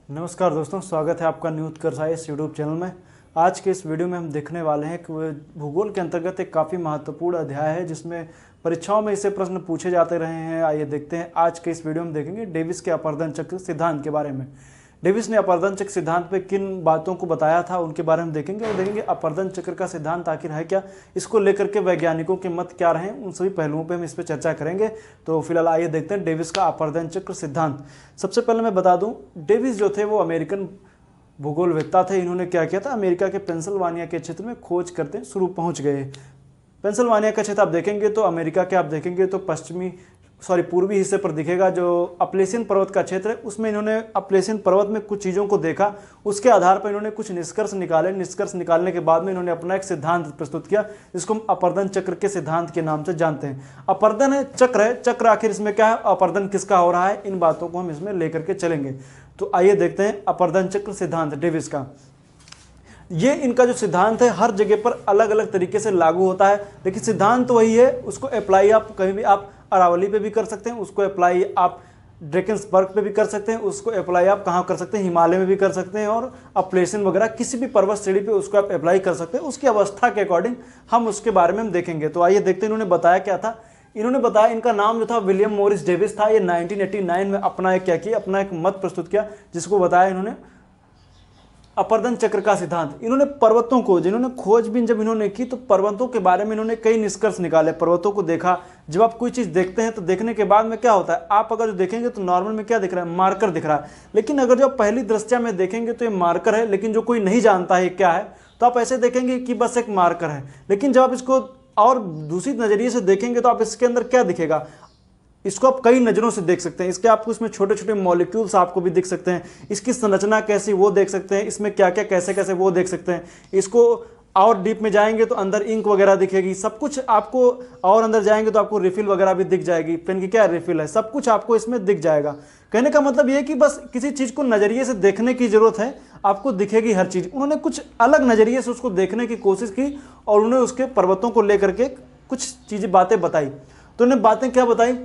नमस्कार दोस्तों, स्वागत है आपका न्यूज करसाई इस यूट्यूब चैनल में। आज के इस वीडियो में हम देखने वाले हैं कि भूगोल के अंतर्गत एक काफ़ी महत्वपूर्ण अध्याय है जिसमें परीक्षाओं में इससे प्रश्न पूछे जाते रहे हैं। आइए देखते हैं, आज के इस वीडियो में देखेंगे डेविस के अपर्दन चक्र सिद्धांत के बारे में। डेविस ने अपर्दन चक्र सिद्धांत पे किन बातों को बताया था उनके बारे में देखेंगे और देखेंगे अपर्दन चक्र का सिद्धांत आखिर है क्या, इसको लेकर के वैज्ञानिकों के मत क्या रहे, उन सभी पहलुओं पे हम इस पर चर्चा करेंगे। तो फिलहाल आइए देखते हैं डेविस का अपर्दन चक्र सिद्धांत। सबसे पहले मैं बता दूं, डेविस जो थे वो अमेरिकन भूगोलवेत्ता थे। इन्होंने क्या किया था, अमेरिका के पेंसिल्वानिया के क्षेत्र में खोज करते शुरू पहुंच गए। पेंसिल्वानिया का क्षेत्र आप देखेंगे तो अमेरिका के आप देखेंगे तो पूर्वी हिस्से पर दिखेगा। जो अपलेशियन पर्वत का क्षेत्र है उसमें इन्होंने अपलेशियन पर्वत में कुछ चीज़ों को देखा, उसके आधार पर इन्होंने कुछ निष्कर्ष निकाले। निष्कर्ष निकालने के बाद में इन्होंने अपना एक सिद्धांत प्रस्तुत किया जिसको हम अपर्दन चक्र के सिद्धांत के नाम से जानते हैं। अपर्दन है, चक्र आखिर इसमें क्या है, अपर्दन किसका हो रहा है, इन बातों को हम इसमें लेकर के चलेंगे। तो आइए देखते हैं अपर्दन चक्र सिद्धांत डेविस का। ये इनका जो सिद्धांत है हर जगह पर अलग अलग तरीके से लागू होता है, लेकिन सिद्धांत तो वही है। उसको अप्लाई आप कहीं भी, आप अरावली पे भी कर सकते हैं, उसको अप्लाई आप ड्रेकेंसबर्ग पे भी कर सकते हैं, उसको अप्लाई आप कहाँ कर सकते हैं, हिमालय में भी कर सकते हैं, और अपलेशन वगैरह किसी भी पर्वत श्रेणी पे उसको आप अप्लाई कर सकते हैं। उसकी अवस्था के अकॉर्डिंग हम उसके बारे में हम देखेंगे। तो आइए देखते हैं इन्होंने बताया क्या था। इन्होंने बताया, इनका नाम जो था विलियम मॉरिस डेविस था। ये 1989 में अपना एक क्या किया, अपना एक मत प्रस्तुत किया जिसको बताया इन्होंने अपर्दन चक्र का सिद्धांत। इन्होंने पर्वतों को, जिन्होंने खोजबीन जब इन्होंने की तो पर्वतों के बारे में इन्होंने कई निष्कर्ष निकाले। पर्वतों को देखा, जब आप कोई चीज़ देखते हैं तो देखने के बाद में क्या होता है, आप अगर जो देखेंगे तो नॉर्मल में क्या दिख रहा है, मार्कर दिख रहा है। लेकिन अगर जो पहली दृष्टया में देखेंगे तो ये मार्कर है, लेकिन जो कोई नहीं जानता है क्या है तो आप ऐसे देखेंगे कि बस एक मार्कर है। लेकिन जब आप इसको और दूसरी नज़रिए से देखेंगे तो आप इसके अंदर क्या दिखेगा, इसको आप कई नज़रों से देख सकते हैं। इसके आपको इसमें छोटे छोटे मॉलिक्यूल्स आपको भी दिख सकते हैं, इसकी संरचना कैसी वो देख सकते हैं, इसमें क्या क्या कैसे कैसे वो देख सकते हैं। इसको और डीप में जाएंगे तो अंदर इंक वगैरह दिखेगी, सब कुछ आपको, और अंदर जाएंगे तो आपको रिफिल वगैरह भी दिख जाएगी, पेन की क्या रिफिल है, सब कुछ आपको इसमें दिख जाएगा। कहने का मतलब ये है कि बस किसी चीज़ को नज़रिए से देखने की ज़रूरत है, आपको दिखेगी हर चीज़। उन्होंने कुछ अलग नज़रिए से उसको देखने की कोशिश की और उन्होंने उसके पर्वतों को लेकर के कुछ चीज़ें बातें बताई। तो उन्होंने बातें क्या बताई,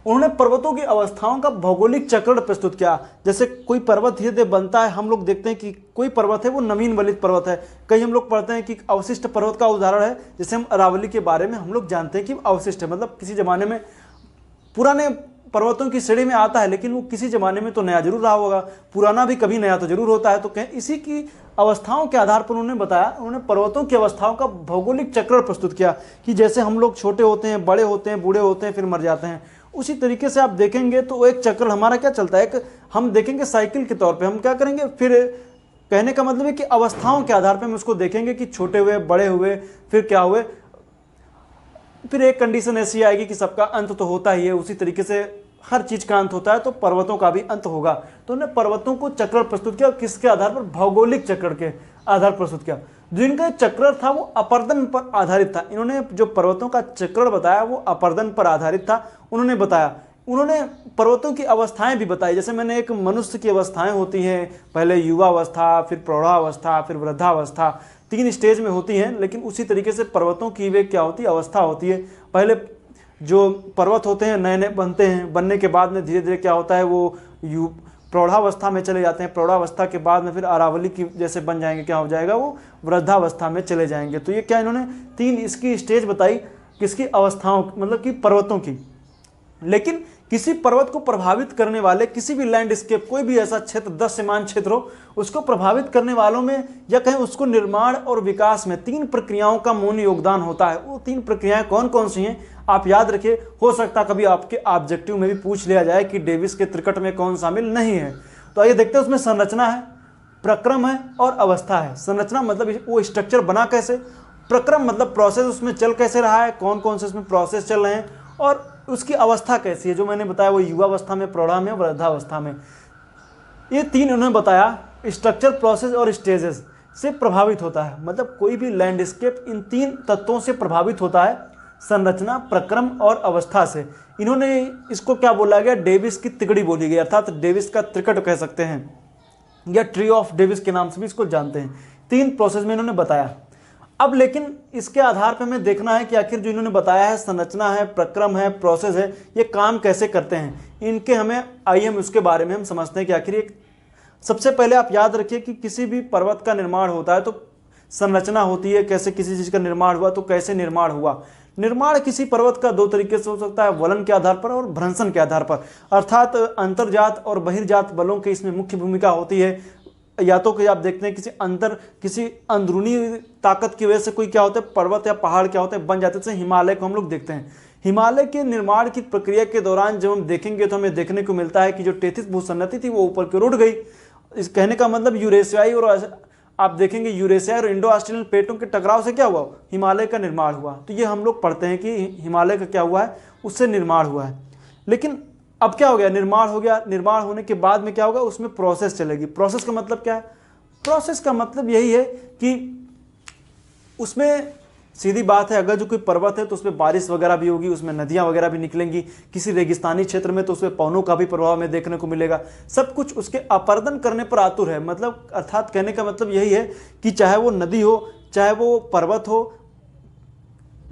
उन्होंने पर्वतों की अवस्थाओं का भौगोलिक चक्र प्रस्तुत किया। जैसे कोई पर्वत धीरे धीरे बनता है, हम लोग देखते हैं कि कोई पर्वत है वो नवीन वलित पर्वत है। कहीं हम लोग पढ़ते हैं कि अवशिष्ट पर्वत का उदाहरण है, जैसे हम अरावली के बारे में हम लोग जानते हैं कि अवशिष्ट है, मतलब किसी जमाने में पुराने पर्वतों की श्रेणी में आता है, लेकिन वो किसी जमाने में तो नया जरूर रहा होगा, पुराना भी कभी नया तो जरूर होता है। तो कहें इसी की अवस्थाओं के आधार पर उन्होंने बताया, उन्होंने पर्वतों की अवस्थाओं का भौगोलिक चक्र प्रस्तुत किया कि जैसे हम लोग छोटे होते हैं, बड़े होते हैं, बूढ़े होते हैं, फिर मर जाते हैं, उसी तरीके से आप देखेंगे तो एक चक्र हमारा क्या चलता है, एक हम देखेंगे साइकिल के तौर पे हम क्या करेंगे। फिर कहने का मतलब है कि अवस्थाओं के आधार पे हम उसको देखेंगे कि छोटे हुए, बड़े हुए, फिर क्या हुए, फिर एक कंडीशन ऐसी आएगी कि सबका अंत तो होता ही है। उसी तरीके से हर चीज का अंत होता है तो पर्वतों का भी अंत होगा। तो उन्होंने पर्वतों को चक्र प्रस्तुत किया, किसके आधार पर, भौगोलिक चक्र के आधार पर प्रस्तुत किया। जो इनका चक्र था वो अपर्दन पर आधारित था। इन्होंने जो पर्वतों का चक्र बताया वो अपर्दन पर आधारित था। उन्होंने बताया, उन्होंने पर्वतों की अवस्थाएं भी बताई। जैसे मैंने, एक मनुष्य की अवस्थाएं होती हैं, पहले युवावस्था, फिर प्रौढ़ावस्था, फिर वृद्धावस्था, 3 स्टेज में होती हैं। लेकिन उसी तरीके से पर्वतों की वे क्या होती है, अवस्था होती है। पहले जो पर्वत होते हैं नए नए बनते हैं, बनने के बाद में धीरे धीरे क्या होता है, वो प्रौढ़ावस्था में चले जाते हैं। प्रौढ़ावस्था के बाद में फिर अरावली की जैसे बन जाएंगे, क्या हो जाएगा, वो वृद्धावस्था में चले जाएंगे। तो ये क्या, इन्होंने 3 इसकी स्टेज बताई, किसकी अवस्थाओं, मतलब कि पर्वतों की। लेकिन किसी पर्वत को प्रभावित करने वाले, किसी भी लैंडस्केप, कोई भी ऐसा क्षेत्र, 10 समान क्षेत्र हो, उसको प्रभावित करने वालों में या कहें उसको निर्माण और विकास में 3 प्रक्रियाओं का मौन योगदान होता है। वो 3 प्रक्रियाएं कौन कौन सी हैं आप याद रखिए। हो सकता कभी आपके ऑब्जेक्टिव में भी पूछ लिया जाए कि डेविस के त्रिकट में कौन शामिल नहीं है। तो आइए देखते हैं, उसमें संरचना है, प्रक्रम है और अवस्था है। संरचना मतलब वो स्ट्रक्चर बना कैसे, प्रक्रम मतलब प्रोसेस उसमें चल कैसे रहा है, कौन कौन से उसमें प्रोसेस चल रहे हैं, और उसकी अवस्था कैसी है, जो मैंने बताया वो युवावस्था में, प्रौढ़ा में, वृद्धावस्था में। ये 3 उन्होंने बताया, स्ट्रक्चर, प्रोसेस और स्टेजेस से प्रभावित होता है। मतलब कोई भी लैंडस्केप इन 3 तत्वों से प्रभावित होता है, संरचना, प्रक्रम और अवस्था से। इन्होंने इसको क्या बोला गया, डेविस की तिकड़ी बोली गई, अर्थात डेविस का त्रिकट कह सकते हैं, या ट्री ऑफ डेविस के नाम से भी इसको जानते हैं। 3 प्रोसेस में इन्होंने बताया। अब लेकिन इसके आधार पर हमें देखना है कि आखिर जो इन्होंने बताया है, संरचना है, प्रक्रम है, प्रोसेस है, ये काम कैसे करते हैं। इनके हमें आइए हम उसके बारे में हम समझते हैं कि आखिर ये सबसे पहले आप याद रखिए कि किसी भी पर्वत का निर्माण होता है तो संरचना होती है, कैसे किसी चीज का निर्माण हुआ, तो कैसे निर्माण हुआ। निर्माण किसी पर्वत का दो तरीके से हो सकता है, वलन के आधार पर और भ्रंशन के आधार पर, अर्थात अंतर्जात और बहिर्जात बलों की इसमें मुख्य भूमिका होती है। या तो कि आप देखते हैं किसी अंदरूनी ताकत की वजह से कोई क्या होता है, पर्वत या पहाड़ क्या होते हैं बन जाते हैं। जैसे हिमालय को हम लोग देखते हैं, हिमालय के निर्माण की प्रक्रिया के दौरान जब हम देखेंगे तो हमें देखने को मिलता है कि जो टेथिस भूसन्नति थी वो ऊपर की ओर उठ गई। इस कहने का मतलब यूरेशियाई और आप देखेंगे यूरेशिया और इंडो ऑस्ट्रेलियन प्लेटों के टकराव से क्या हुआ, हिमालय का निर्माण हुआ। तो ये हम लोग पढ़ते हैं कि हिमालय का क्या हुआ है, उससे निर्माण हुआ है। लेकिन अब क्या हो गया, निर्माण हो गया, निर्माण होने के बाद में क्या होगा, उसमें प्रोसेस चलेगी। प्रोसेस का मतलब क्या है, प्रोसेस का मतलब यही है कि उसमें सीधी बात है, अगर जो कोई पर्वत है तो उसमें बारिश वगैरह भी होगी, उसमें नदियां वगैरह भी निकलेंगी। किसी रेगिस्तानी क्षेत्र में तो उसमें पवनों का भी प्रभाव हमें देखने को मिलेगा। सब कुछ उसके अपर्दन करने पर आतुर है। मतलब अर्थात कहने का मतलब यही है कि चाहे वो नदी हो, चाहे वो पर्वत हो,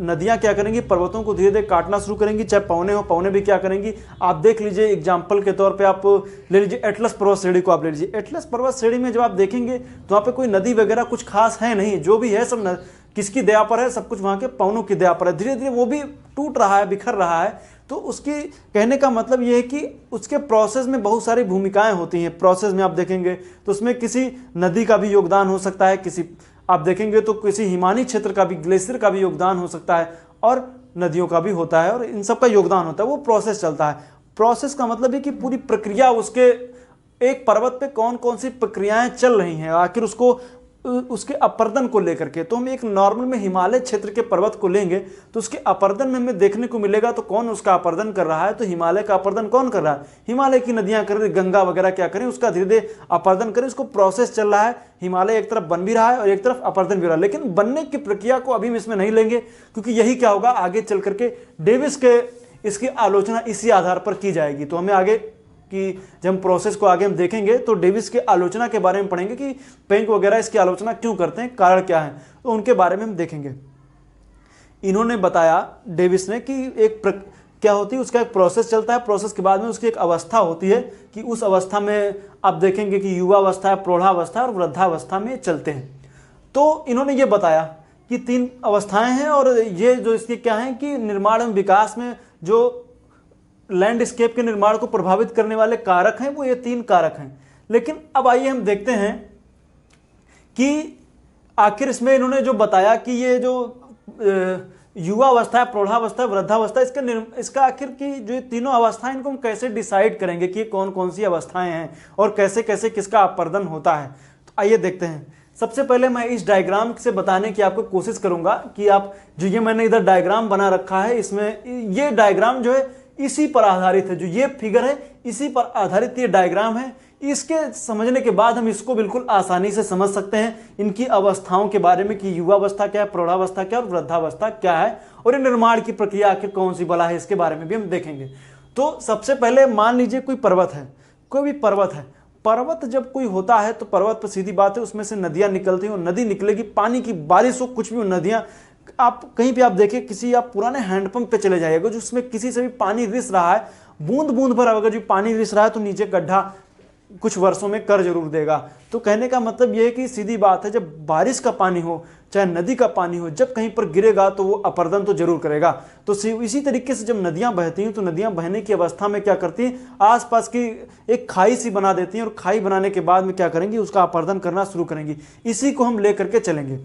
नदियां क्या करेंगी, पर्वतों को धीरे धीरे काटना शुरू करेंगी। चाहे पवने हो, पवने भी क्या करेंगी। आप देख लीजिए एग्जाम्पल के तौर पे आप ले लीजिए एटलस पर्वत श्रेणी को आप ले लीजिए। एटलस पर्वत श्रेणी में जब आप देखेंगे तो वहाँ पे कोई नदी वगैरह कुछ खास है नहीं, जो भी है सब किसकी दया पर है, सब कुछ वहाँ के पवनों की दया पर है। धीरे धीरे वो भी टूट रहा है, बिखर रहा है। तो उसकी कहने का मतलब ये है कि उसके प्रोसेस में बहुत सारी भूमिकाएं होती हैं। प्रोसेस में आप देखेंगे तो उसमें किसी नदी का भी योगदान हो सकता है, किसी आप देखेंगे तो किसी हिमानी क्षेत्र का भी, ग्लेशियर का भी योगदान हो सकता है, और नदियों का भी होता है, और इन सब का योगदान होता है। वो प्रोसेस चलता है। प्रोसेस का मतलब है कि पूरी प्रक्रिया, उसके एक पर्वत पे कौन कौन सी प्रक्रियाएं चल रही हैं, आखिर उसके अपर्दन को लेकर के। तो हम एक नॉर्मल में हिमालय क्षेत्र के पर्वत को लेंगे तो उसके अपर्दन में हमें देखने को मिलेगा तो कौन उसका अपर्दन कर रहा है, तो हिमालय का अपर्दन कौन कर रहा है, हिमालय की नदियां कर रही, गंगा वगैरह क्या करें, उसका धीरे धीरे अपर्दन करें। उसको प्रोसेस चल रहा है, हिमालय एक तरफ बन भी रहा है और एक तरफ अपर्दन भी रहा है। लेकिन बनने की प्रक्रिया को अभी हम इसमें नहीं लेंगे, क्योंकि यही क्या होगा आगे चल करके डेविस के इसकी आलोचना इसी आधार पर की जाएगी। तो हमें आगे कि जब हम प्रोसेस को आगे हम देखेंगे तो डेविस के आलोचना के बारे में पढ़ेंगे कि पेंक वगैरह इसकी आलोचना क्यों करते हैं, कारण क्या है, तो उनके बारे में हम देखेंगे। इन्होंने बताया, डेविस ने, कि क्या होती है, उसका एक प्रोसेस चलता है। प्रोसेस के बाद में उसकी एक अवस्था होती है कि उस अवस्था में आप देखेंगे कि युवावस्था, प्रौढ़ावस्था और वृद्धावस्था में चलते हैं। तो इन्होंने ये बताया कि 3 अवस्थाएं हैं, और ये जो इसके क्या है कि निर्माण एवं विकास में जो लैंडस्केप के निर्माण को प्रभावित करने वाले कारक हैं वो ये 3 कारक हैं। लेकिन अब आइए हम देखते हैं कि आखिर इसमें इन्होंने जो बताया कि ये जो युवावस्था है, प्रौढ़ावस्था, वृद्धावस्था, इसका आखिर की जो ये तीनों अवस्थाएं, इनको हम कैसे डिसाइड करेंगे कि कौन कौन सी अवस्थाएं हैं और कैसे कैसे किसका अपर्दन होता है। तो आइए देखते हैं। सबसे पहले मैं इस डायग्राम से बताने की आपको कोशिश करूंगा कि आप जो ये मैंने इधर डायग्राम बना रखा है, इसमें ये डायग्राम जो है इसी पर आधारित है। जो ये फिगर है इसी पर आधारित ये डायग्राम है। इसके समझने के बाद हम इसको बिल्कुल आसानी से समझ सकते हैं, इनकी अवस्थाओं के बारे में कि युवावस्था क्या है, प्रौढ़ावस्था क्या है और वृद्धावस्था क्या है, और ये निर्माण की प्रक्रिया आखिर कौन सी बला है, इसके बारे में भी हम देखेंगे। तो सबसे पहले मान लीजिए कोई पर्वत है, कोई भी पर्वत है। पर्वत जब कोई होता है तो पर्वत पर सीधी बात है उसमें से नदियां निकलती हैं, और नदी निकलेगी, पानी की बारिश हो, कुछ भी हो, नदियां, आप कहीं भी आप देखिए, किसी आप पुराने हैंडपंप पे चले जाइएगा जिसमें किसी से भी पानी रिस रहा है, बूंद बूंद भर अगर जो पानी रिस रहा है तो नीचे गड्ढा कुछ वर्षों में कर जरूर देगा। तो कहने का मतलब यह है कि सीधी बात है, जब बारिश का पानी हो चाहे नदी का पानी हो, जब कहीं पर गिरेगा तो वो अपर्दन तो जरूर करेगा। तो इसी तरीके से जब नदियां बहती हैं तो नदियां बहने की अवस्था में क्या करती हैं, आसपास की एक खाई सी बना देती हैं, और खाई बनाने के बाद में क्या करेंगी, उसका अपर्दन करना शुरू करेंगी। इसी को हम लेकर के चलेंगे।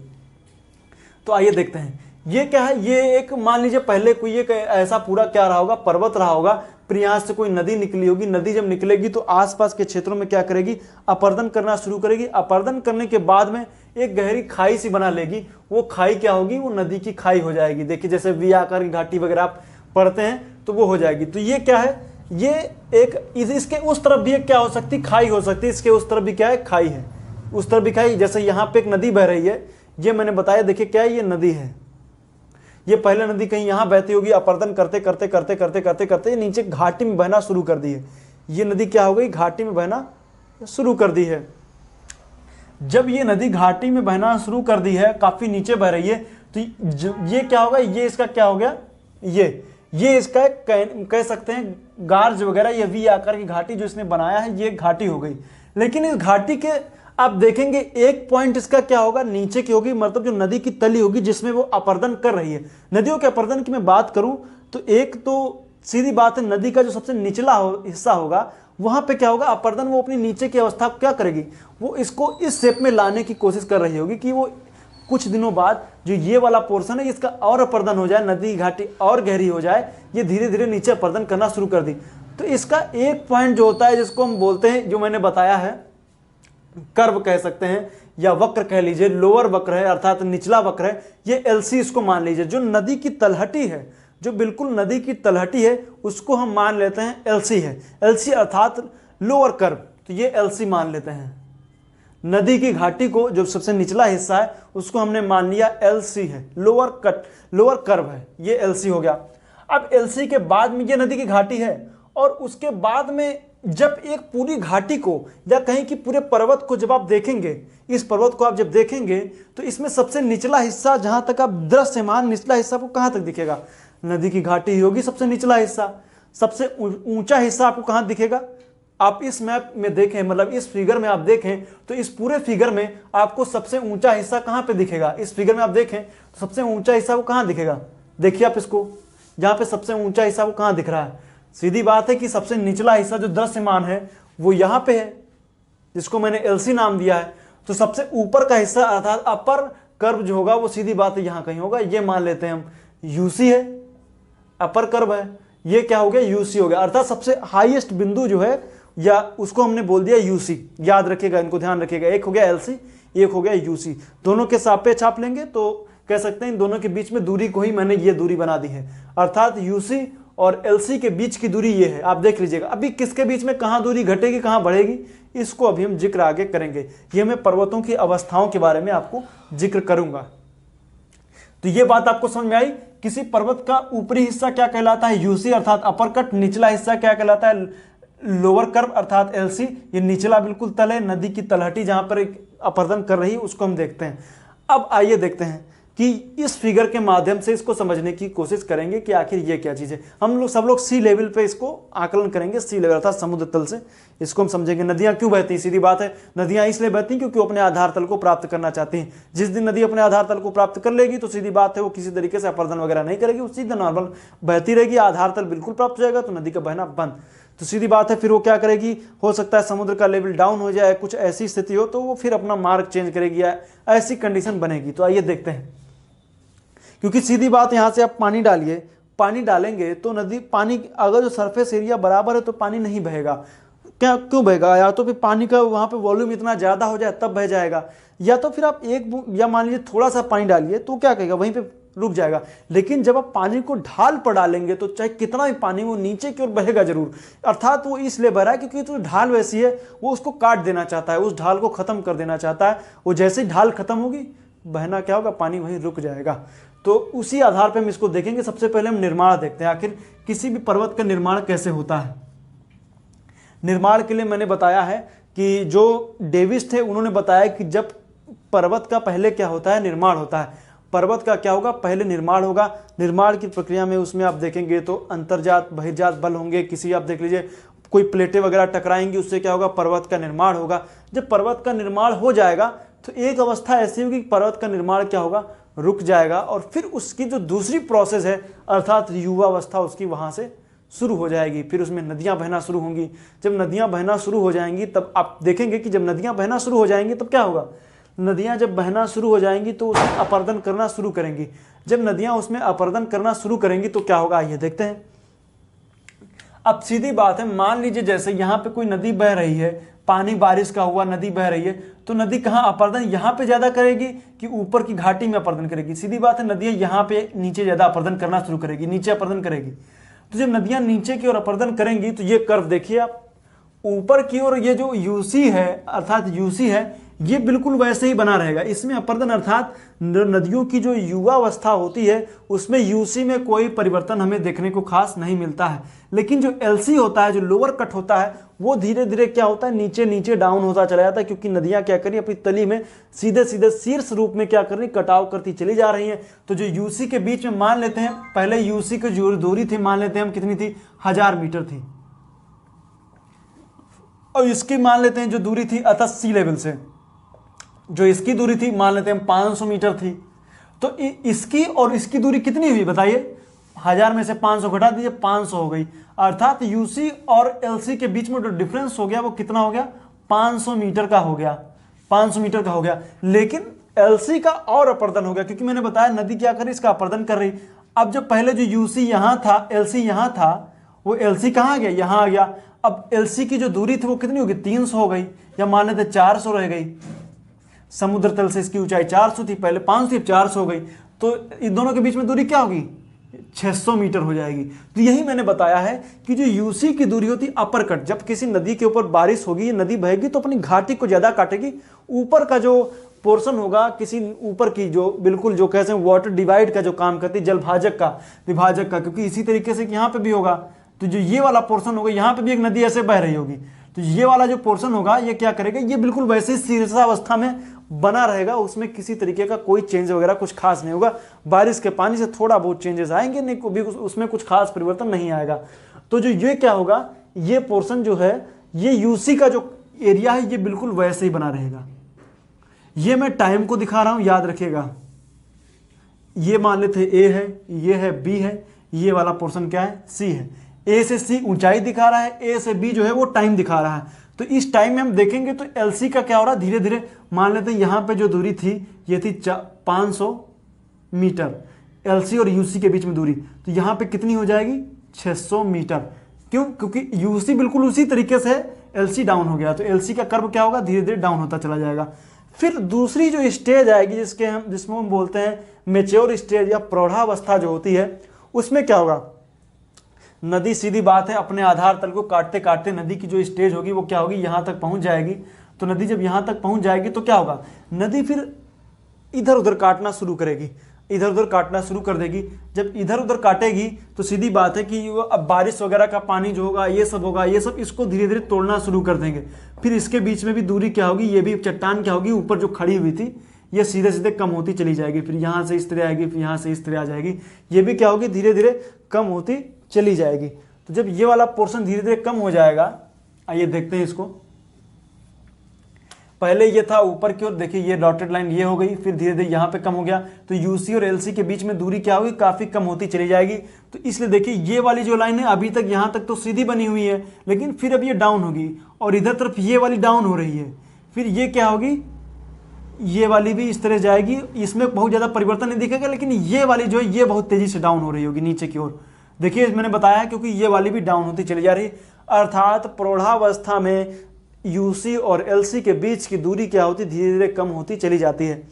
तो आइए देखते हैं ये क्या है। ये एक मान लीजिए पहले कोई एक ऐसा पूरा क्या रहा होगा, पर्वत रहा होगा, फिर यहाँ से कोई नदी निकली होगी। नदी जब निकलेगी तो आसपास के क्षेत्रों में क्या करेगी, अपर्दन करना शुरू करेगी। अपर्दन करने के बाद में एक गहरी खाई सी बना लेगी। वो खाई क्या होगी, वो नदी की खाई हो जाएगी। देखिए जैसे वी आकार की घाटी वगैरह आप पढ़ते हैं तो वो हो जाएगी। तो ये क्या है, ये एक इसके उस तरफ भी एक क्या हो सकती, खाई हो सकती है। इसके उस तरफ भी क्या है, खाई है, उस तरफ भी खाई। जैसे यहाँ पे एक नदी बह रही है, ये मैंने बताया, देखिए क्या है, ये नदी है। ये पहले नदी कहीं यहाँ बहती होगी, अपर्दन करते करते करते करते करते करते नीचे घाटी में बहना शुरू कर दी है। ये नदी क्या हो गई, घाटी में बहना शुरू कर दी है। जब ये नदी घाटी में बहना शुरू कर दी है, काफी नीचे बह रही है, तो ये क्या होगा, ये इसका क्या हो गया, ये इसका एक कह सकते हैं गार्ज वगैरह, ये वी आकार की घाटी जो इसने बनाया है, ये घाटी हो गई। लेकिन इस घाटी के आप देखेंगे एक पॉइंट इसका क्या होगा, नीचे की होगी, मतलब जो नदी की तली होगी जिसमें वो अपर्दन कर रही है। नदियों के अपर्दन की मैं बात करूं तो एक तो सीधी बात है, नदी का जो सबसे निचला हिस्सा होगा वहां पे क्या होगा, अपर्दन वो अपनी नीचे की अवस्था को क्या करेगी, वो इसको इस शेप में लाने की कोशिश कर रही होगी कि वो कुछ दिनों बाद जो ये वाला पोर्शन है इसका और अपर्दन हो जाए, नदी घाटी और गहरी हो जाए, ये धीरे धीरे नीचे अपर्दन करना शुरू कर दी। तो इसका एक पॉइंट जो होता है जिसको हम बोलते हैं, जो मैंने बताया है, कर्व कह सकते हैं या वक्र कह लीजिए, लोअर वक्र है अर्थात निचला वक्र है, ये एलसी इसको मान लीजिए। जो नदी की तलहटी है, जो बिल्कुल नदी की तलहटी है, उसको हम मान लेते हैं एलसी है। एलसी अर्थात लोअर कर्व, तो ये एलसी मान लेते हैं। नदी की घाटी को जो सबसे निचला हिस्सा है उसको हमने मान लिया एलसी है, लोअर कर्व है, ये एलसी हो गया। अब एलसी के बाद में ये नदी की घाटी है, और उसके बाद में जब एक पूरी घाटी को या कहीं की पूरे पर्वत को जब आप देखेंगे, इस पर्वत को आप जब देखेंगे तो इसमें सबसे निचला हिस्सा, जहां तक आप दृश्यमान निचला हिस्सा को कहां तक दिखेगा, नदी की घाटी ही होगी सबसे निचला हिस्सा। सबसे ऊंचा हिस्सा आपको कहां दिखेगा, आप इस मैप में देखें, मतलब इस फिगर में आप देखें तो इस पूरे फिगर में आपको सबसे ऊंचा हिस्सा कहां पे दिखेगा, इस फिगर में आप देखें तो सबसे ऊंचा हिस्सा वो कहां दिखेगा, देखिए आप इसको, जहां पे सबसे ऊंचा हिस्सा वो कहां दिख रहा है, सीधी बात है कि सबसे निचला हिस्सा जो दृश्यमान है वो यहां पे है, जिसको मैंने एलसी नाम दिया है। तो सबसे ऊपर का हिस्सा अर्थात अपर कर्व जो होगा वो सीधी बात है यहां कहीं होगा, ये मान लेते हैं हम यूसी है, अपर कर्व है, ये क्या हो गया, यूसी हो गया। अर्थात सबसे हाईएस्ट बिंदु जो है, या उसको हमने बोल दिया यूसी, याद रखिएगा, इनको ध्यान रखिएगा, एक हो गया एलसी, एक हो गया यूसी, दोनों के सापेक्ष छाप लेंगे तो कह सकते हैं इन दोनों के बीच में दूरी को ही मैंने ये दूरी बना दी है। अर्थात यूसी और एलसी के बीच की दूरी ये है, आप देख लीजिएगा। अभी किसके बीच में कहां दूरी घटेगी कहां बढ़ेगी, इसको अभी हम जिक्र आगे करेंगे, ये मैं पर्वतों की अवस्थाओं के बारे में आपको जिक्र करूंगा। तो ये बात आपको समझ में आई, किसी पर्वत का ऊपरी हिस्सा क्या कहलाता है, यूसी अर्थात अपर कट, निचला हिस्सा क्या कहलाता है, लोअर कर्व अर्थात एलसी, ये निचला बिल्कुल तल है, नदी की तलहटी जहां पर अपर्दन कर रही है उसको हम देखते हैं। अब आइए देखते हैं कि इस फिगर के माध्यम से इसको समझने की कोशिश करेंगे कि आखिर ये क्या चीज़ है। हम लोग सब लोग सी लेवल पे इसको आकलन करेंगे, सी लेवल अर्थात समुद्र तल से इसको हम समझेंगे। नदियाँ क्यों बहती हैं, सीधी बात है, नदियाँ इसलिए बहती हैं क्योंकि वो अपने आधार तल को प्राप्त करना चाहती हैं। जिस दिन नदी अपने आधार तल को प्राप्त कर लेगी तो सीधी बात है वो किसी तरीके से अपर्दन वगैरह नहीं करेगी, वो सीधा नॉर्मल बहती रहेगी, आधार तल बिल्कुल प्राप्त हो जाएगा तो नदी का बहना बंद। तो सीधी बात है फिर वो क्या करेगी, हो सकता है समुद्र का लेवल डाउन हो जाए, कुछ ऐसी स्थिति हो तो वो फिर अपना मार्ग चेंज करेगी या ऐसी कंडीशन बनेगी। तो आइए देखते हैं, क्योंकि सीधी बात यहाँ से आप पानी डालिए, पानी डालेंगे तो नदी पानी अगर जो सरफेस एरिया बराबर है तो पानी नहीं बहेगा। क्यों बहेगा, या तो फिर पानी का वहाँ पे वॉल्यूम इतना ज़्यादा हो जाए तब बह जाएगा, या तो फिर आप या मान लीजिए थोड़ा सा पानी डालिए तो क्या कहेगा, वहीं पे रुक जाएगा। लेकिन जब आप पानी को ढाल पर डालेंगे तो चाहे कितना भी पानी वो नीचे की ओर बहेगा जरूर। अर्थात वो इसलिए बह रहा है क्योंकि तो ढाल वैसी है, वो उसको काट देना चाहता है, उस ढाल को खत्म कर देना चाहता है। वो जैसे ही ढाल खत्म होगी बहना क्या होगा, पानी वहीं रुक जाएगा। तो उसी आधार पर हम इसको देखेंगे। सबसे पहले हम निर्माण देखते हैं, आखिर किसी भी पर्वत का निर्माण कैसे होता है। निर्माण के लिए मैंने बताया है कि जो डेविस थे उन्होंने बताया कि जब पर्वत का पहले क्या होता है, निर्माण होता है। पर्वत का क्या होगा, पहले निर्माण होगा। निर्माण की प्रक्रिया में उसमें आप देखेंगे तो अंतर्जात बहिर्जात बल होंगे, किसी आप देख लीजिए कोई प्लेटें वगैरह टकराएंगी, उससे क्या होगा, पर्वत का निर्माण होगा। जब पर्वत का निर्माण हो जाएगा तो एक अवस्था ऐसी होगी कि पर्वत का निर्माण क्या होगा, रुक जाएगा, और फिर उसकी जो दूसरी प्रोसेस है अर्थात युवावस्था उसकी वहाँ से शुरू हो जाएगी। फिर उसमें नदियाँ बहना शुरू होंगी। जब नदियाँ बहना शुरू हो जाएंगी तब आप देखेंगे कि जब नदियाँ बहना शुरू हो जाएंगी तब क्या होगा, नदियाँ जब बहना शुरू हो जाएंगी तो उसमें अपर्दन करना शुरू करेंगी। जब नदियाँ उसमें अपर्दन करना शुरू करेंगी तो क्या होगा, आइए देखते हैं। अब सीधी बात है, मान लीजिए जैसे यहाँ पे कोई नदी बह रही है, पानी बारिश का हुआ, नदी बह रही है, तो नदी कहाँ अपर्दन यहाँ पे ज़्यादा करेगी कि ऊपर की घाटी में अपर्दन करेगी। सीधी बात है, नदियाँ यहाँ पे नीचे ज़्यादा अपर्दन करना शुरू करेगी, नीचे अपर्दन करेगी। तो जब नदियाँ नीचे की ओर अपर्दन करेंगी तो ये कर्व देखिए आप, ऊपर की ओर ये जो यूसी है अर्थात यूसी है, ये बिल्कुल वैसे ही बना रहेगा। इसमें अपर्दन अर्थात नदियों की जो युवावस्था होती है उसमें यूसी में कोई परिवर्तन हमें देखने को खास नहीं मिलता है। लेकिन जो एलसी होता है, जो लोअर कट होता है, वो धीरे धीरे क्या होता है, नीचे नीचे डाउन होता चला जाता है, क्योंकि नदियां क्या करी अपनी तली में सीधे सीधे शीर्ष रूप में क्या कर रही, कटाव करती चली जा रही है। तो जो यूसी के बीच में मान लेते हैं, पहले यूसी की जो दूरी थी मान लेते हैं हम कितनी थी, 1000 मीटर थी, और इसकी मान लेते हैं जो दूरी थी अतः सी लेवल से, जो इसकी दूरी थी मान लेते हैं 500 मीटर थी। तो इसकी और इसकी दूरी कितनी हुई बताइए, 1000 में से 500 घटा दीजिए, 500 हो गई। अर्थात यूसी और एलसी के बीच में जो डिफरेंस हो गया वो कितना हो गया, 500 मीटर का हो गया, 500 मीटर का हो गया। लेकिन एलसी का और अपर्दन हो गया, क्योंकि मैंने बताया नदी क्या कर रही, इसका अपर्दन कर रही। अब जो पहले जो यूसी यहां था, एलसी यहां था, वो एलसी कहां आ गया, यहां आ गया। अब एलसी की जो दूरी थी वो कितनी होगी, 300 हो गई, या मान लेते 400 रह गई। समुद्र तल से इसकी ऊंचाई 400 थी, पहले 500 थी, 400 हो गई। तो इन दोनों के बीच में दूरी क्या होगी, 600 मीटर हो जाएगी। तो यही मैंने बताया है कि जो यूसी की दूरी होती अपर कट, जब किसी नदी के ऊपर बारिश होगी, नदी बहेगी तो अपनी घाटी को ज्यादा काटेगी। ऊपर का जो पोर्शन होगा किसी ऊपर की, जो बिल्कुल जो कहते हैं वाटर डिवाइड का जो काम करती है, जलभाजक का, विभाजक का, क्योंकि इसी तरीके से यहाँ पे भी होगा। तो जो ये वाला पोर्शन होगा, यहाँ पे भी एक नदी ऐसे बह रही होगी, तो ये वाला जो पोर्शन होगा ये क्या करेगा, ये बिल्कुल वैसे ही शीर्षावस्था में बना रहेगा, उसमें किसी तरीके का कोई चेंज वगैरह कुछ खास नहीं होगा। बारिश के पानी से थोड़ा बहुत चेंजेस आएंगे, नहीं भी उसमें कुछ खास परिवर्तन नहीं आएगा। तो जो ये क्या होगा, ये पोर्शन जो है, ये यूसी का जो एरिया है ये बिल्कुल वैसे ही बना रहेगा। ये मैं टाइम को दिखा रहा हूं, याद रखिएगा। ये मान लेते ए है, ये है बी है, ये वाला पोर्शन क्या है, सी है। ए से सी ऊंचाई दिखा रहा है, ए से बी जो है वो टाइम दिखा रहा है। तो इस टाइम में हम देखेंगे तो एलसी का क्या हो रहा है, धीरे धीरे मान लेते हैं यहां पे जो दूरी थी ये थी 500 मीटर, एलसी और यूसी के बीच में दूरी, तो यहां पे कितनी हो जाएगी, 600 मीटर। क्यों, क्योंकि यूसी बिल्कुल उसी तरीके से एलसी डाउन हो गया, तो एलसी का कर्व क्या होगा, धीरे धीरे डाउन होता चला जाएगा। फिर दूसरी जो स्टेज आएगी जिसमें हम बोलते हैं मेच्योर स्टेज या प्रौढ़ावस्था जो होती है, उसमें क्या होगा, नदी सीधी बात है अपने आधार तल को काटते काटते नदी की जो स्टेज होगी वो क्या होगी, यहां तक पहुंच जाएगी। तो नदी जब यहां तक पहुंच जाएगी तो क्या होगा, नदी फिर इधर उधर काटना शुरू करेगी, इधर उधर काटना शुरू कर देगी। जब इधर उधर काटेगी तो सीधी बात है कि वो अब बारिश वगैरह का पानी जो होगा ये सब होगा, ये सब इसको धीरे धीरे तोड़ना शुरू कर देंगे। फिर इसके बीच में भी दूरी क्या होगी, ये भी चट्टान क्या होगी, ऊपर जो खड़ी हुई थी ये सीधे सीधे कम होती चली जाएगी, फिर यहाँ से इस तरह आएगी, फिर यहाँ से इस तरह आ जाएगी, ये भी क्या होगी, धीरे धीरे कम होती चली जाएगी। तो जब ये वाला पोर्शन धीरे धीरे कम हो जाएगा, आइए देखते हैं इसको। पहले ये था ऊपर की ओर, देखिए ये डॉटेड लाइन ये हो गई, फिर धीरे धीरे यहाँ पे कम हो गया, तो यूसी और एलसी के बीच में दूरी क्या होगी, काफी कम होती चली जाएगी। तो इसलिए देखिए ये वाली जो लाइन है अभी तक यहाँ तक तो सीधी बनी हुई है, लेकिन फिर अब ये डाउन होगी, और इधर तरफ ये वाली डाउन हो रही है, फिर ये क्या होगी, ये वाली भी इस तरह जाएगी। इसमें बहुत ज्यादा परिवर्तन नहीं दिखेगा, लेकिन ये वाली जो है ये बहुत तेजी से डाउन हो रही होगी नीचे की ओर। देखिए मैंने बताया है, क्योंकि ये वाली भी डाउन होती चली जा रही, अर्थात प्रौढ़ावस्था में यूसी और एलसी के बीच की दूरी क्या होती, धीरे धीरे कम होती चली जाती है।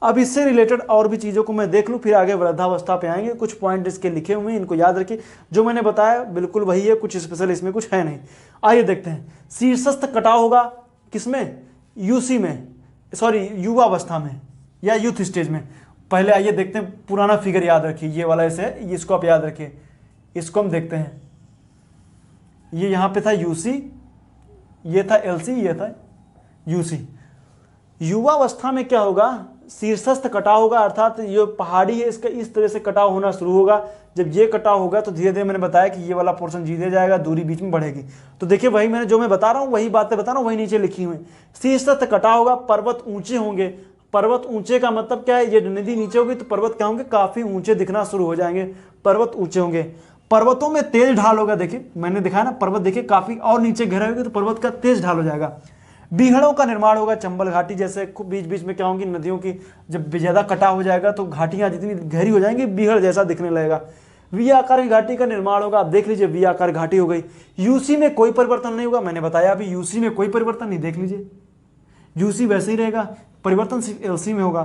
अब इससे रिलेटेड और भी चीज़ों को मैं देख लूँ, फिर आगे वृद्धावस्था पे आएंगे। कुछ पॉइंट इसके लिखे हुए हैं, इनको याद रखिए, जो मैंने बताया बिल्कुल वही है, कुछ स्पेशल इसमें कुछ है नहीं। आइए देखते हैं, शीर्षस्थ कटाव होगा किसमें, यूसी में, सॉरी युवावस्था में या यूथ स्टेज में। पहले आइए देखते हैं, पुराना फिगर याद रखिए, ये वाला ऐसे है, इसको आप याद रखिए, इसको हम देखते हैं। ये यहाँ पे था यूसी, ये था एलसी, ये था यूसी। युवावस्था में क्या होगा, शीर्षस्थ कटाव होगा, अर्थात ये पहाड़ी है इसका इस तरह से कटाव होना शुरू होगा। जब ये कटाव होगा तो धीरे धीरे मैंने बताया कि ये वाला पोर्शन जीते जाएगा, दूरी बीच में बढ़ेगी। तो देखिए वही मैंने जो मैं बता रहा हूँ वही बातें बता रहा हूँ, वही नीचे लिखी हुई। शीर्षस्थ कटाव होगा, पर्वत ऊंचे होंगे। पर्वत ऊंचे का मतलब क्या है, ये नदी नीचे होगी तो पर्वत क्या होंगे, काफी ऊंचे दिखना शुरू हो जाएंगे, पर्वत ऊंचे होंगे। पर्वतों में तेज ढाल होगा, देखिए मैंने दिखाया ना, पर्वत देखिए काफी और नीचे गहरा होगा तो पर्वत का तेज ढाल हो जाएगा। बीहड़ों का निर्माण होगा, चंबल घाटी जैसे बीच बीच में क्या होंगी नदियों की, जब ज्यादा कटाव हो जाएगा तो घाटियां जितनी गहरी हो जाएंगी बीहड़ जैसा दिखने लगेगा। वी आकार की घाटी का निर्माण होगा, आप देख लीजिए वी आकार घाटी हो गई। यूसी में कोई परिवर्तन नहीं होगा, मैंने बताया अभी यूसी में कोई परिवर्तन नहीं, देख लीजिए यूसी वैसे ही रहेगा, परिवर्तन सिर्फ एलसी में होगा।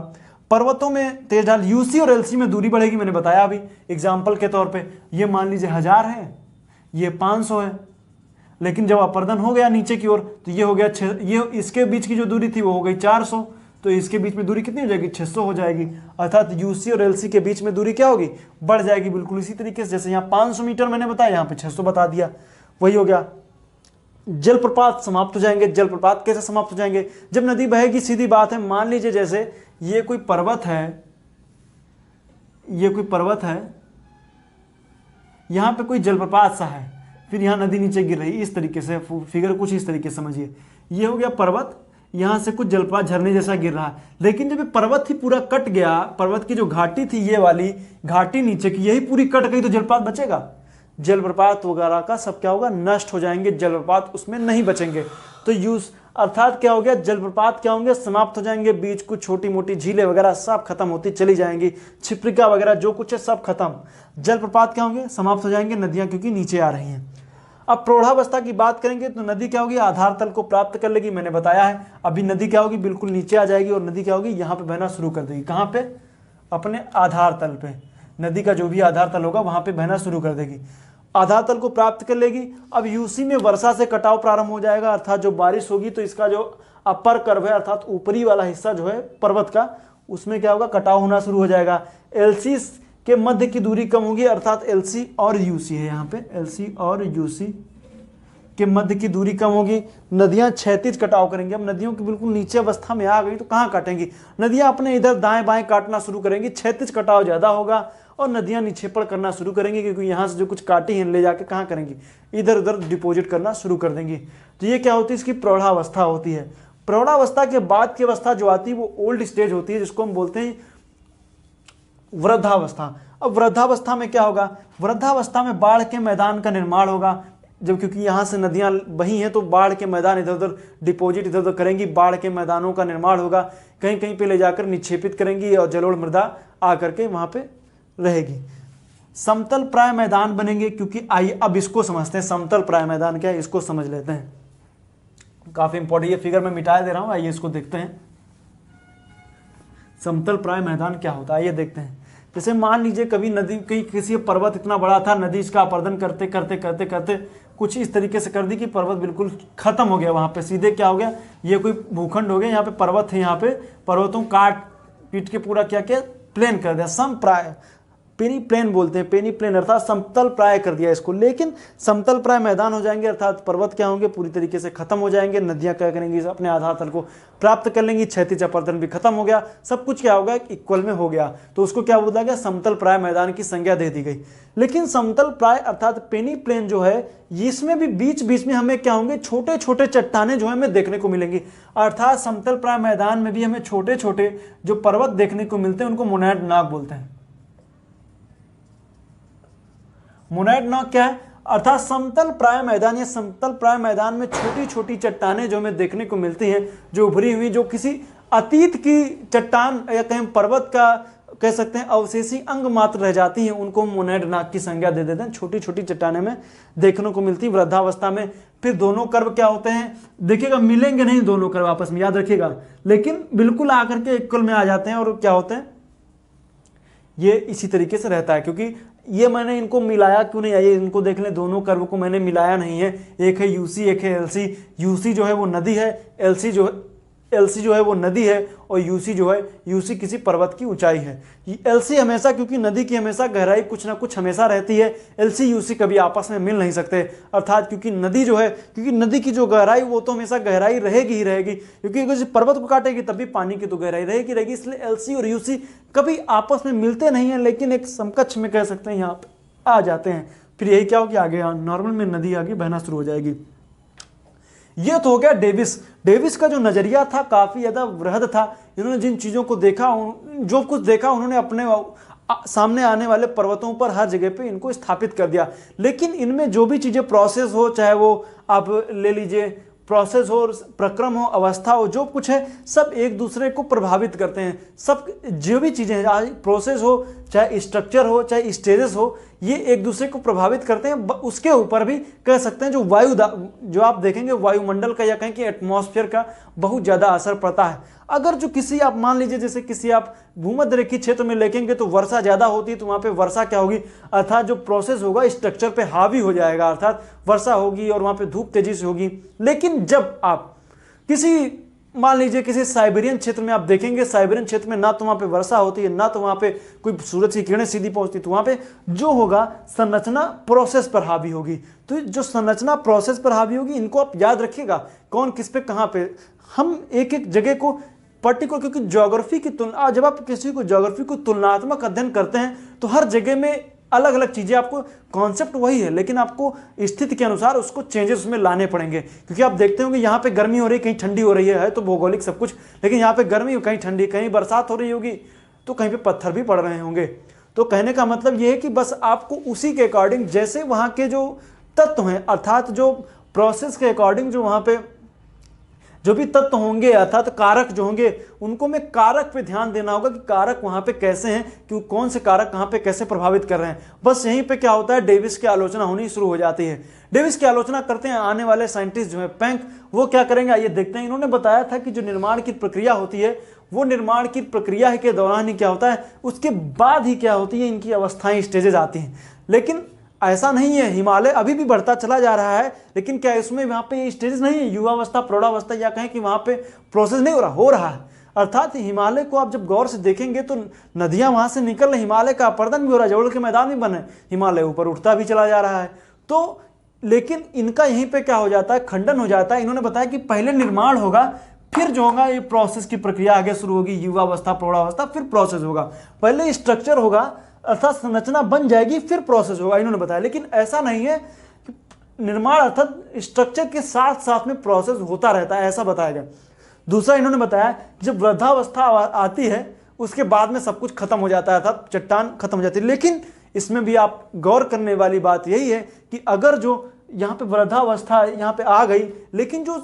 पर्वतों में तेज ढाल, यूसी और एलसी में दूरी बढ़ेगी, मैंने बताया अभी एग्जाम्पल के तौर पे, ये मान लीजिए 1000 है, ये 500 है। लेकिन जब अपर्दन हो गया नीचे की ओर तो ये हो गया ये इसके बीच की जो दूरी थी वो हो गई 400, तो इसके बीच में दूरी कितनी हो जाएगी 600 हो जाएगी। अर्थात यूसी और एलसी के बीच में दूरी क्या होगी, बढ़ जाएगी। बिल्कुल इसी तरीके से जैसे यहाँ 500 मीटर मैंने बताया, यहाँ पे 600 बता दिया, वही हो गया। जलप्रपात समाप्त हो जाएंगे। जलप्रपात कैसे समाप्त हो जाएंगे, जब नदी बहेगी, सीधी बात है। मान लीजिए जैसे ये कोई पर्वत है, ये कोई पर्वत है, यहाँ पे कोई जलप्रपात सा है, फिर यहाँ नदी नीचे गिर रही, इस तरीके से फिगर कुछ इस तरीके से समझिए। ये हो गया पर्वत, यहाँ से कुछ जलप्रपात झरने जैसा गिर रहा है। लेकिन जब ये पर्वत ही पूरा कट गया, पर्वत की जो घाटी थी, ये वाली घाटी नीचे की, यही पूरी कट गई, तो जलप्रपात बचेगा? जलप्रपात वगैरह का सब क्या होगा, नष्ट हो जाएंगे, जलप्रपात उसमें नहीं बचेंगे। तो अर्थात क्या हो गया, जलप्रपात क्या होंगे, समाप्त हो जाएंगे। बीच कुछ छोटी मोटी झीलें वगैरह सब खत्म होती चली जाएंगी, छिप्रिका वगैरह जो कुछ है सब खत्म। जलप्रपात क्या होंगे, समाप्त हो जाएंगे, नदियां क्योंकि नीचे आ रही हैं। अब प्रौढ़ावस्था की बात करेंगे तो नदी क्या होगी, आधार तल को प्राप्त कर लेगी, मैंने बताया है। अभी नदी क्या होगी, बिल्कुल नीचे आ जाएगी और नदी क्या होगी, यहाँ पे बहना शुरू कर देगी। कहाँ पे, अपने आधार तल पे। नदी का जो भी आधार तल होगा वहां पे बहना शुरू कर देगी, आधार तल को प्राप्त कर लेगी। अब यूसी में वर्षा से कटाव प्रारंभ हो जाएगा, अर्थात जो बारिश होगी तो इसका जो अपर कर्व है, अर्थात ऊपरी वाला हिस्सा जो है पर्वत का, उसमें क्या होगा, कटाव होना शुरू हो जाएगा। एलसी के मध्य की दूरी कम होगी, अर्थात एलसी और यूसी है यहाँ पे, एलसी और यूसी के मध्य की दूरी कम होगी। नदियां क्षैतिज कटाव करेंगी। अब नदियों की बिल्कुल नीचे अवस्था में आ गई तो कहाँ काटेंगी, नदियां अपने इधर दाएं बाएं काटना शुरू करेंगी, क्षैतिज कटाव ज्यादा होगा और नदियां निक्षेपण करना शुरू करेंगी, क्योंकि यहाँ से जो कुछ काटी हैं ले जाके कहाँ करेंगी, इधर उधर डिपोजिट करना शुरू कर देंगी। तो ये क्या होती है, इसकी प्रौढ़ावस्था होती है। प्रौढ़ावस्था के बाद की अवस्था जो आती है वो ओल्ड स्टेज होती है, जिसको हम बोलते हैं वृद्धावस्था। अब वृद्धावस्था में क्या होगा, वृद्धावस्था में बाढ़ के मैदान का निर्माण होगा। जब क्योंकि यहाँ से नदियाँ बही हैं तो बाढ़ के मैदान इधर उधर डिपोजिट इधर उधर करेंगी, बाढ़ के मैदानों का निर्माण होगा, कहीं कहीं पे ले जाकर निक्षेपित करेंगी और जलोढ़ मृदा आकर के वहाँ पे रहेगी। समतल प्राय मैदान बनेंगे, क्योंकि आइए अब इसको समझते हैं, समतल प्राय मैदान क्या है इसको समझ लेते हैं। काफी इंपॉर्टेंट, ये फिगर में मिटा दे रहा हूँ, आइए इसको देखते हैं। समतल प्राय मैदान क्या होता है, आइए देखते हैं। जैसे मान लीजिए कभी नदी, कहीं किसी पर्वत इतना बड़ा था, नदी इसका अपर्दन करते करते करते करते कुछ इस तरीके से कर दी कि पर्वत बिल्कुल खत्म हो गया, वहां पे सीधे क्या हो गया, ये कोई भूखंड हो गया, यहाँ पे पर्वत है, यहाँ पे पर्वतों काट पीट के पूरा क्या किया, प्लेन कर दिया, सम प्राय, पेनी प्लेन बोलते हैं, पेनी प्लेन अर्थात समतल प्राय कर दिया इसको। लेकिन समतल प्राय मैदान हो जाएंगे, अर्थात पर्वत क्या होंगे, पूरी तरीके से खत्म हो जाएंगे, नदियां क्या करेंगी, अपने आधार तल को प्राप्त कर लेंगी, क्षैतिज अपर्दन भी खत्म हो गया, सब कुछ क्या होगा, इक्वल में हो गया, तो उसको क्या बोला गया, समतल प्राय मैदान की संज्ञा दे दी गई। लेकिन समतल प्राय अर्थात पेनी प्लेन जो है, इसमें भी बीच बीच में हमें क्या होंगे, छोटे छोटे चट्टाने जो हमें देखने को मिलेंगी। अर्थात समतल प्राय मैदान में भी हमें छोटे छोटे जो पर्वत देखने को मिलते हैं उनको मोनैड नॉक बोलते हैं। मोनैड नॉक क्या है, अर्थात समतल प्राय मैदान या समतल प्राय मैदान में छोटी छोटी चट्टानें जो हमें देखने को मिलती हैं, जो उभरी हुई, जो किसी अतीत की चट्टान या कहीं पर्वत का कह सकते हैं अवशेषी अंग मात्र रह जाती हैं, उनको मोनैड नॉक की संज्ञा दे देते हैं। छोटी छोटी चट्टानें में देखने को मिलती वृद्धावस्था में। फिर दोनों कर्व क्या होते हैं, देखिएगा मिलेंगे नहीं दोनों कर्व आपस में, याद रखिएगा, लेकिन बिल्कुल आकर के इक्वल में आ जाते हैं। और क्या होते हैं, ये इसी तरीके से रहता है, क्योंकि ये मैंने इनको मिलाया क्यों नहीं, आइए इनको देख लें, दोनों कर्व को मैंने मिलाया नहीं है, एक है यूसी एक है एलसी। यूसी जो है वो नदी है, एलसी जो है वो नदी है, और यूसी जो है, यूसी किसी पर्वत की ऊंचाई है। एलसी हमेशा, क्योंकि नदी की हमेशा गहराई कुछ ना कुछ हमेशा रहती है, एलसी यूसी कभी आपस में मिल नहीं सकते, अर्थात क्योंकि नदी जो है, क्योंकि नदी की जो गहराई वो तो हमेशा गहराई रहेगी ही रहेगी, क्योंकि अगर पर्वत को काटेगी तब भी पानी की तो गहराई रहेगी, इसलिए एलसी और यूसी कभी आपस में मिलते नहीं है, लेकिन एक समकक्ष में कह सकते हैं यहाँ पे आ जाते हैं। फिर यही क्या हो कि आगे नॉर्मल में नदी आगे बहना शुरू हो जाएगी। ये तो हो गया डेविस का जो नजरिया था काफी ज्यादा वृहद था। इन्होंने जिन चीजों को देखा, जो कुछ देखा, उन्होंने अपने सामने आने वाले पर्वतों पर हर जगह पे इनको स्थापित कर दिया। लेकिन इनमें जो भी चीजें प्रोसेस हो, चाहे वो आप ले लीजिए प्रोसेस हो, प्रक्रम हो, अवस्था हो, जो कुछ है सब एक दूसरे को प्रभावित करते हैं। सब जो भी चीजें हैं, प्रोसेस हो चाहे स्ट्रक्चर हो, चाहे स्टेजेस हो, ये एक दूसरे को प्रभावित करते हैं। उसके ऊपर भी कह सकते हैं जो जो आप देखेंगे वायुमंडल का या कहें कि एटमॉस्फेयर का बहुत ज़्यादा असर पड़ता है। अगर जो किसी आप मान लीजिए जैसे किसी आप भूमध्य रेखीय क्षेत्र में देखेंगे तो वर्षा ज़्यादा होती है, तो वहाँ पे वर्षा क्या होगी, अर्थात जो प्रोसेस होगा स्ट्रक्चर पे हावी हो जाएगा, अर्थात वर्षा होगी और वहाँ पे धूप तेजी से होगी। लेकिन जब आप किसी मान लीजिए किसी साइबेरियन क्षेत्र में आप देखेंगे, साइबेरियन क्षेत्र में ना तो वहाँ पे वर्षा होती है, ना तो वहाँ पे कोई सूरज की किरणें सीधी पहुँचती, तो वहाँ पे जो होगा संरचना प्रोसेस पर हावी होगी। तो जो संरचना प्रोसेस पर हावी होगी, इनको आप याद रखिएगा, कौन किस पे कहाँ पे। हम एक एक जगह को पर्टिकुलर, क्योंकि ज्योग्राफी की तुलना, जब आप किसी को ज्योग्राफी को तुलनात्मक अध्ययन करते हैं तो हर जगह में अलग अलग चीज़ें, आपको कॉन्सेप्ट वही है लेकिन आपको स्थिति के अनुसार उसको चेंजेस उसमें लाने पड़ेंगे। क्योंकि आप देखते होंगे यहाँ पे गर्मी हो रही है, कहीं ठंडी हो रही है तो भौगोलिक सब कुछ, लेकिन यहाँ पे गर्मी कहीं ठंडी, कहीं बरसात हो रही होगी तो कहीं पे पत्थर भी पड़ रहे होंगे। तो कहने का मतलब ये है कि बस आपको उसी के अकॉर्डिंग, जैसे वहाँ के जो तत्व हैं अर्थात जो प्रोसेस के अकॉर्डिंग जो वहाँ पे जो भी तत्व होंगे अर्थात कारक जो होंगे, उनको में कारक पे ध्यान देना होगा कि कारक वहां पे कैसे हैं, कि कौन से कारक कहां पे कैसे प्रभावित कर रहे हैं। बस यहीं पे क्या होता है, डेविस की आलोचना होनी शुरू हो जाती है। डेविस की आलोचना करते हैं आने वाले साइंटिस्ट जो है प्लैंक, वो क्या करेंगे आइए देखते हैं। इन्होंने बताया था कि जो निर्माण की प्रक्रिया होती है वो निर्माण की प्रक्रिया के दौरान ही क्या होता है, उसके बाद ही क्या होती है, इनकी अवस्थाएं, स्टेजेस आती हैं। लेकिन ऐसा नहीं है, हिमालय अभी भी बढ़ता चला जा रहा है, लेकिन क्या इसमें वहाँ पे स्टेजेस नहीं है, युवावस्था, प्रौढ़ावस्था, या कहें कि वहाँ पे प्रोसेस नहीं हो रहा है। अर्थात हिमालय को आप जब गौर से देखेंगे तो नदियाँ वहाँ से निकल रही, हिमालय का अपर्दन भी हो रहा है, जवड़ के मैदान भी बने, हिमालय ऊपर उठता भी चला जा रहा है। तो लेकिन इनका यहीं पर क्या हो जाता है, खंडन हो जाता है। इन्होंने बताया कि पहले निर्माण होगा, फिर जो होगा ये प्रोसेस की प्रक्रिया आगे शुरू होगी, युवावस्था, प्रौढ़ावस्था, फिर प्रोसेस होगा। पहले स्ट्रक्चर होगा अर्थात संरचना बन जाएगी, फिर प्रोसेस होगा, इन्होंने बताया। लेकिन ऐसा नहीं है कि निर्माण अर्थात स्ट्रक्चर के साथ साथ में प्रोसेस होता रहता है, ऐसा बताया गया। दूसरा इन्होंने बताया जब वृद्धावस्था आती है उसके बाद में सब कुछ खत्म हो जाता है, अर्थात चट्टान खत्म हो जाती है। लेकिन इसमें भी आप गौर करने वाली बात यही है कि अगर जो यहाँ पे वृद्धावस्था यहाँ पे आ गई, लेकिन जो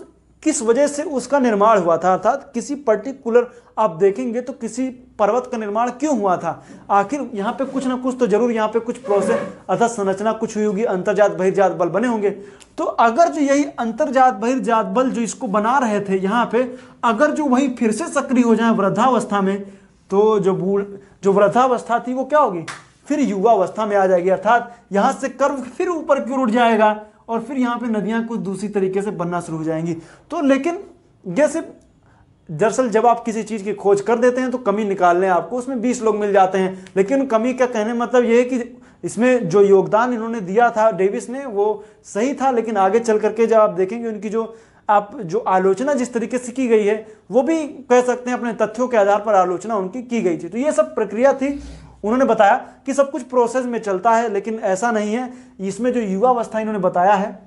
किस वजह से उसका निर्माण हुआ था, अर्थात किसी पर्टिकुलर आप देखेंगे तो किसी पर्वत का निर्माण क्यों हुआ था, आखिर यहाँ पे कुछ ना कुछ तो जरूर यहाँ पे कुछ प्रोसेस अर्थात संरचना कुछ हुई होगी, अंतर्जात बहिर्जात बल बने होंगे। तो अगर जो यही अंतर्जात बहिर्जात बल जो इसको बना रहे थे यहाँ पे, अगर जो वही फिर से सक्रिय हो जाए वृद्धावस्था में, तो जो वृद्धावस्था थी वो क्या होगी, फिर युवावस्था में आ जाएगी। अर्थात यहाँ से कर्व फिर ऊपर की ओर उठ जाएगा और फिर यहाँ पे नदियाँ कुछ दूसरी तरीके से बनना शुरू हो जाएंगी। तो लेकिन जैसे दरअसल जब आप किसी चीज़ की खोज कर देते हैं तो कमी निकालने आपको उसमें 20 लोग मिल जाते हैं, लेकिन कमी का कहने मतलब ये है कि इसमें जो योगदान इन्होंने दिया था डेविस ने वो सही था, लेकिन आगे चल करके जब आप देखेंगे उनकी जो आलोचना जिस तरीके से की गई है वो भी कह सकते हैं अपने तथ्यों के आधार पर आलोचना उनकी की गई थी। तो ये सब प्रक्रिया थी। उन्होंने बताया कि सब कुछ प्रोसेस में चलता है, लेकिन ऐसा नहीं है। इसमें जो युवावस्था इन्होंने बताया है,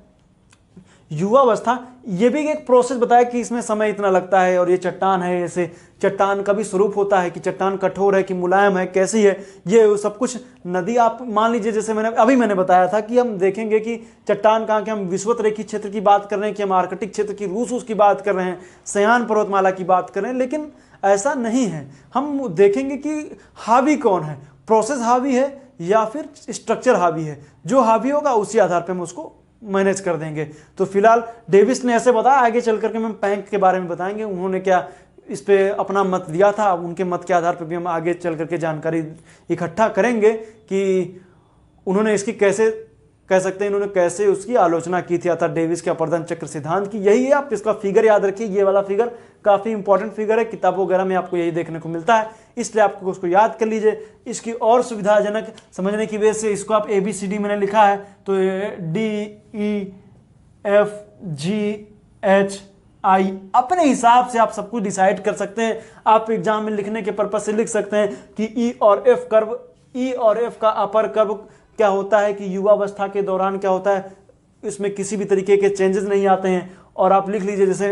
युवावस्था ये भी एक प्रोसेस बताया कि इसमें समय इतना लगता है, और ये चट्टान है, ऐसे चट्टान का भी स्वरूप होता है कि चट्टान कठोर है कि मुलायम है, कैसी है, ये सब कुछ नदी आप मान लीजिए जैसे मैंने बताया था कि हम देखेंगे कि चट्टान कहाँ के, हम विषुवत रेखीय क्षेत्र की बात कर रहे हैं कि हम आर्कटिक क्षेत्र की रूस की बात कर रहे हैं, सयान पर्वतमाला की बात कर रहे हैं, लेकिन ऐसा नहीं है। हम देखेंगे कि हावी कौन है, प्रोसेस हावी है या फिर स्ट्रक्चर हावी है। जो हावी होगा उसी आधार पर हम उसको मैनेज कर देंगे। तो फिलहाल डेविस ने ऐसे बताया, आगे चल करके हम प्लैंक के बारे में बताएंगे उन्होंने क्या इस पे अपना मत दिया था। उनके मत के आधार पर भी हम आगे चल करके जानकारी इकट्ठा करेंगे कि उन्होंने इसकी कैसे कह सकते हैं, इन्होंने कैसे उसकी आलोचना की थी, अर्थात डेविस के अपर्दन चक्र सिद्धांत की। यही है, आप इसका फिगर याद रखिए, ये वाला फिगर काफ़ी इंपॉर्टेंट फिगर है, किताबों वगैरह में आपको यही देखने को मिलता है, इसलिए आपको उसको याद कर लीजिए। इसकी और सुविधाजनक समझने की वजह से इसको आप ABCD मैंने लिखा है तो DEFGHI अपने हिसाब से आप सब कुछ डिसाइड कर सकते हैं। आप एग्जाम में लिखने के पर्पज से लिख सकते हैं कि E और F कर्व, E और F का अपर कर्व क्या होता है कि युवावस्था के दौरान क्या होता है, इसमें किसी भी तरीके के चेंजेस नहीं आते हैं। और आप लिख लीजिए जैसे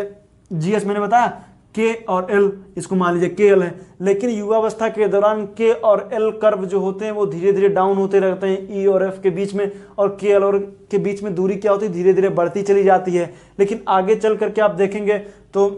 GS मैंने बताया K और L, इसको मान लीजिए KL है, लेकिन युवावस्था के दौरान K और L कर्व जो होते हैं वो धीरे धीरे डाउन होते रहते हैं E और F के बीच में, और KL और के बीच में दूरी क्या होती है, धीरे धीरे बढ़ती चली जाती है। लेकिन आगे चल करके आप देखेंगे तो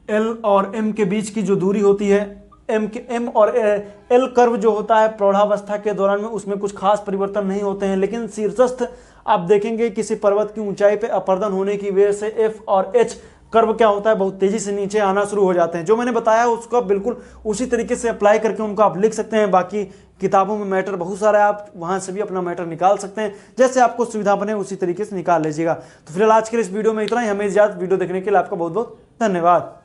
L और M के बीच की जो दूरी होती है, एम और एल कर्व जो होता है प्रौढ़ावस्था के दौरान में उसमें कुछ खास परिवर्तन नहीं होते हैं, लेकिन शीर्षस्थ आप देखेंगे किसी पर्वत की ऊंचाई पे अपर्दन होने की वजह से एफ और एच कर्व क्या होता है बहुत तेजी से नीचे आना शुरू हो जाते हैं। जो मैंने बताया उसको आप बिल्कुल उसी तरीके से अप्लाई करके उनको आप लिख सकते हैं। बाकी किताबों में मैटर बहुत सारा है, आप वहां से भी अपना मैटर निकाल सकते हैं, जैसे आपको सुविधा बने उसी तरीके से निकाल लीजिएगा। तो फिलहाल आज के इस वीडियो में इतना ही, हमें इजाजत। वीडियो देखने के लिए आपका बहुत बहुत धन्यवाद।